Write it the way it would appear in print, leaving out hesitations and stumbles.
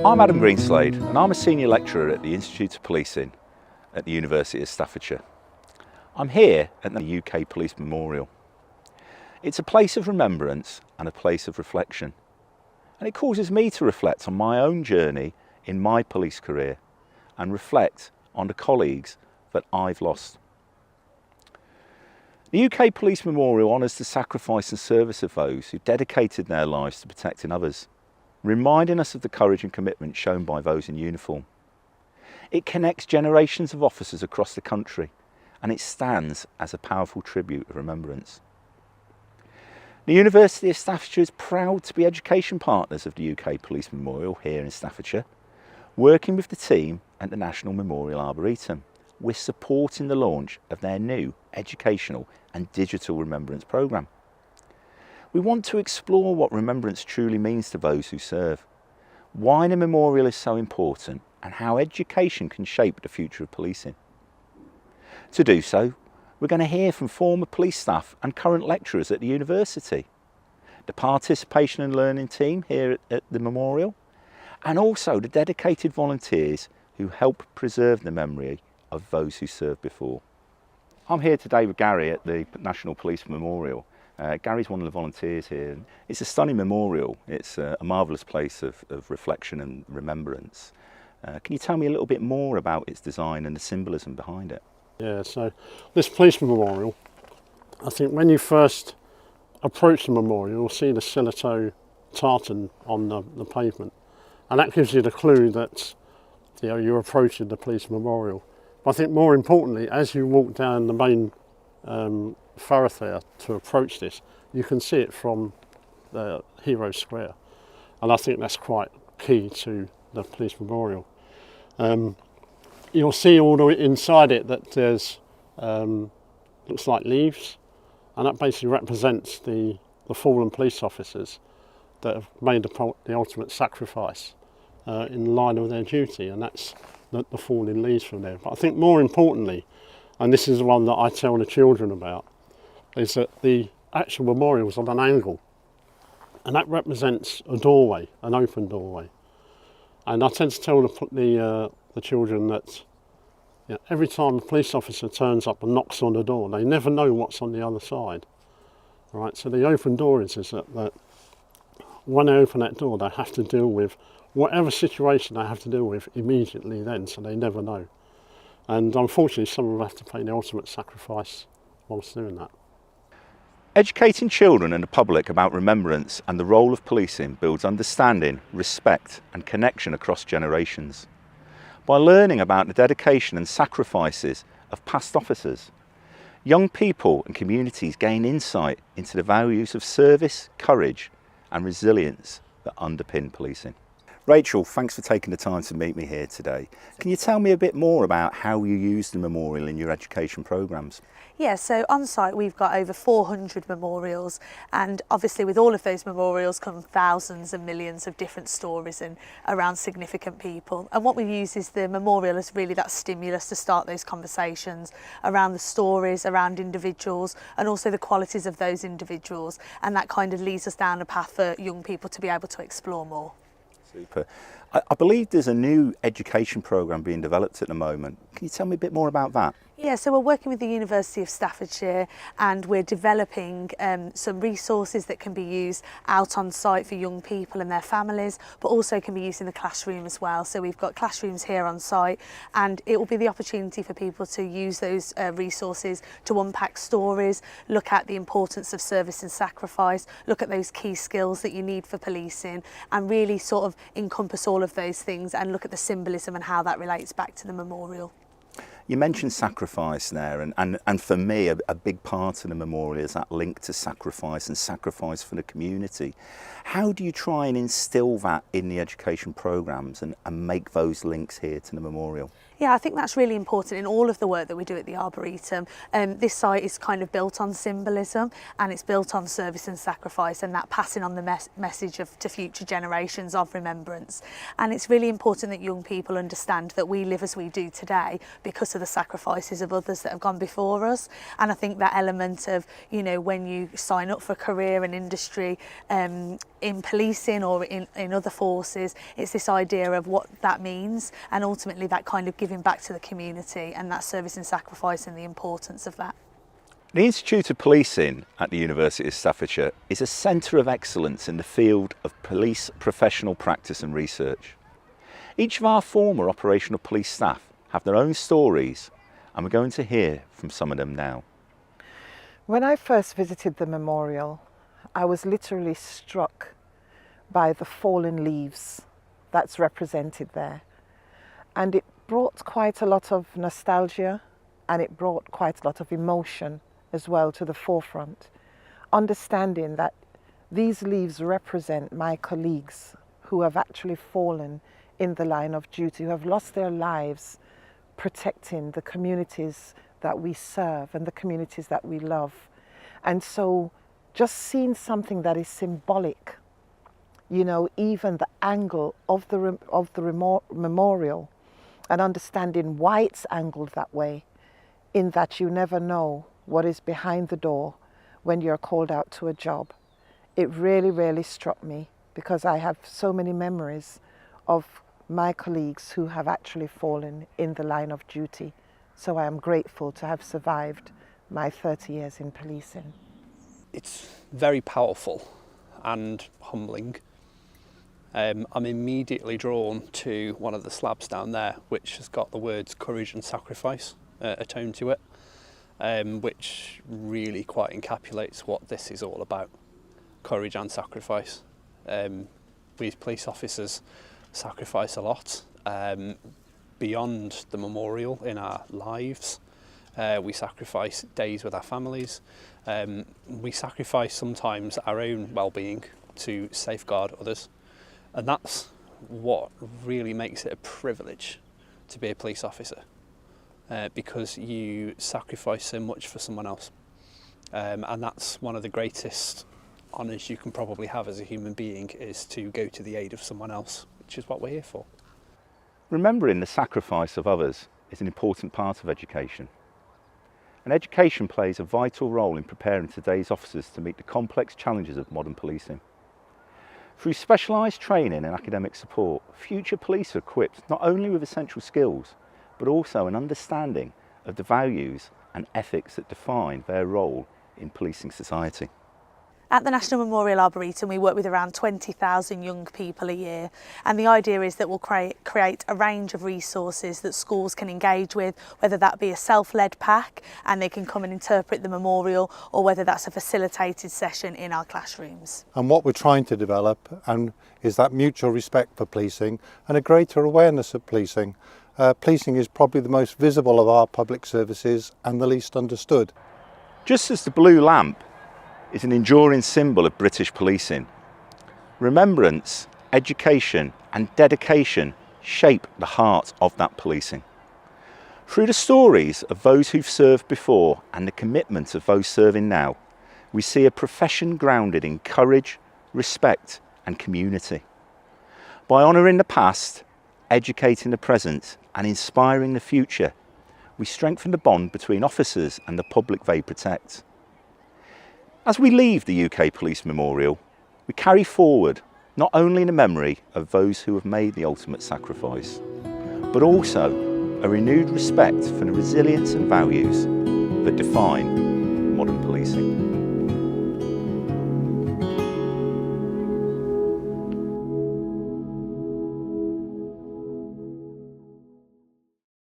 I'm Adam Greenslade and I'm a senior lecturer at the Institute of Policing at the University of Staffordshire. I'm here at the UK Police Memorial. It's a place of remembrance and a place of reflection, and it causes me to reflect on my own journey in my police career and reflect on the colleagues that I've lost. The UK Police Memorial honours the sacrifice and service of those who dedicated their lives to protecting others, reminding us of the courage and commitment shown by those in uniform. It connects generations of officers across the country, and it stands as a powerful tribute of remembrance. The University of Staffordshire is proud to be education partners of the UK Police Memorial here in Staffordshire. Working with the team at the National Memorial Arboretum, we're supporting the launch of their new educational and digital remembrance programme. We want to explore what remembrance truly means to those who serve, why the memorial is so important, and how education can shape the future of policing. To do so, we're going to hear from former police staff and current lecturers at the university, the participation and learning team here at the memorial, and also the dedicated volunteers who help preserve the memory of those who served before. I'm here today with Gary at the National Police Memorial. Gary's one of the volunteers here. It's a stunning memorial. It's a marvellous place of reflection and remembrance. Can you tell me a little bit more about its design and the symbolism behind it? Yeah, so this police memorial, I think when you first approach the memorial, you'll see the stiletto tartan on the pavement, and that gives you the clue that you're approaching the police memorial. But I think more importantly, as you walk down the main thoroughfare to approach this, you can see it from the Hero Square, and I think that's quite key to the police memorial. You'll see all the way inside it that there's looks like leaves, and that basically represents the fallen police officers that have made the ultimate sacrifice in line with their duty, and that's the fallen leaves from there. But I think more importantly, and this is the one that I tell the children about, is that the actual memorial is on an angle, and that represents a doorway, an open doorway. And I tend to tell the children that every time a police officer turns up and knocks on the door, they never know what's on the other side. Right? So the open door is that when they open that door, they have to deal with whatever situation they have to deal with immediately then, so they never know. And unfortunately, some of them have to pay the ultimate sacrifice whilst doing that. Educating children and the public about remembrance and the role of policing builds understanding, respect and connection across generations. By learning about the dedication and sacrifices of past officers, young people and communities gain insight into the values of service, courage and resilience that underpin policing. Rachel, thanks for taking the time to meet me here today. Can you tell me a bit more about how you use the memorial in your education programmes? Yeah, so on site we've got over 400 memorials, and obviously with all of those memorials come thousands and millions of different stories and around significant people. And what we use is the memorial as really that stimulus to start those conversations around the stories, around individuals, and also the qualities of those individuals. And that kind of leads us down a path for young people to be able to explore more. Super. I believe there's a new education programme being developed at the moment. Can you tell me a bit more about that? Yeah, so we're working with the University of Staffordshire, and we're developing some resources that can be used out on site for young people and their families, but also can be used in the classroom as well. So we've got classrooms here on site, and it will be the opportunity for people to use those resources to unpack stories, look at the importance of service and sacrifice, look at those key skills that you need for policing, and really sort of encompass all of those things and look at the symbolism and how that relates back to the memorial. You mentioned sacrifice there, and for me a big part of the memorial is that link to sacrifice and sacrifice for the community. How do you try and instill that in the education programmes and make those links here to the memorial? Yeah, I think that's really important in all of the work that we do at the Arboretum. This site is kind of built on symbolism, and it's built on service and sacrifice, and that passing on the message to future generations of remembrance. And it's really important that young people understand that we live as we do today because of the sacrifices of others that have gone before us. And I think that element of, when you sign up for a career and industry, in policing or in other forces, it's this idea of what that means, and ultimately that kind of giving back to the community and that service and sacrifice and the importance of that. The Institute of Policing at the University of Staffordshire is a centre of excellence in the field of police professional practice and research. Each of our former operational police staff have their own stories, and we're going to hear from some of them now. When I first visited the memorial, I was literally struck by the fallen leaves that's represented there. And it brought quite a lot of nostalgia, and it brought quite a lot of emotion as well to the forefront. Understanding that these leaves represent my colleagues who have actually fallen in the line of duty, who have lost their lives protecting the communities that we serve and the communities that we love. And so just seeing something that is symbolic, you know, even the angle of the memorial, and understanding why it's angled that way, in that you never know what is behind the door when you're called out to a job. It really, really struck me, because I have so many memories of my colleagues who have actually fallen in the line of duty. So I am grateful to have survived my 30 years in policing. It's very powerful and humbling. I'm immediately drawn to one of the slabs down there, which has got the words courage and sacrifice attuned to it, which really quite encapsulates what this is all about. Courage and sacrifice. We as police officers sacrifice a lot beyond the memorial in our lives. We sacrifice days with our families. We sacrifice sometimes our own well-being to safeguard others. And that's what really makes it a privilege to be a police officer, because you sacrifice so much for someone else. And that's one of the greatest honours you can probably have as a human being, is to go to the aid of someone else, which is what we're here for. Remembering the sacrifice of others is an important part of education. And education plays a vital role in preparing today's officers to meet the complex challenges of modern policing. Through specialised training and academic support, future police are equipped not only with essential skills, but also an understanding of the values and ethics that define their role in policing society. At the National Memorial Arboretum, we work with around 20,000 young people a year, and the idea is that we'll create a range of resources that schools can engage with, whether that be a self-led pack and they can come and interpret the memorial, or whether that's a facilitated session in our classrooms. And what we're trying to develop is that mutual respect for policing and a greater awareness of policing. Policing is probably the most visible of our public services and the least understood. Just as the blue lamp is an enduring symbol of British policing, remembrance, education and dedication shape the heart of that policing. Through the stories of those who've served before and the commitment of those serving now, we see a profession grounded in courage, respect and community. By honouring the past, educating the present and inspiring the future, we strengthen the bond between officers and the public they protect. As we leave the UK Police Memorial, we carry forward not only the memory of those who have made the ultimate sacrifice, but also a renewed respect for the resilience and values that define modern policing.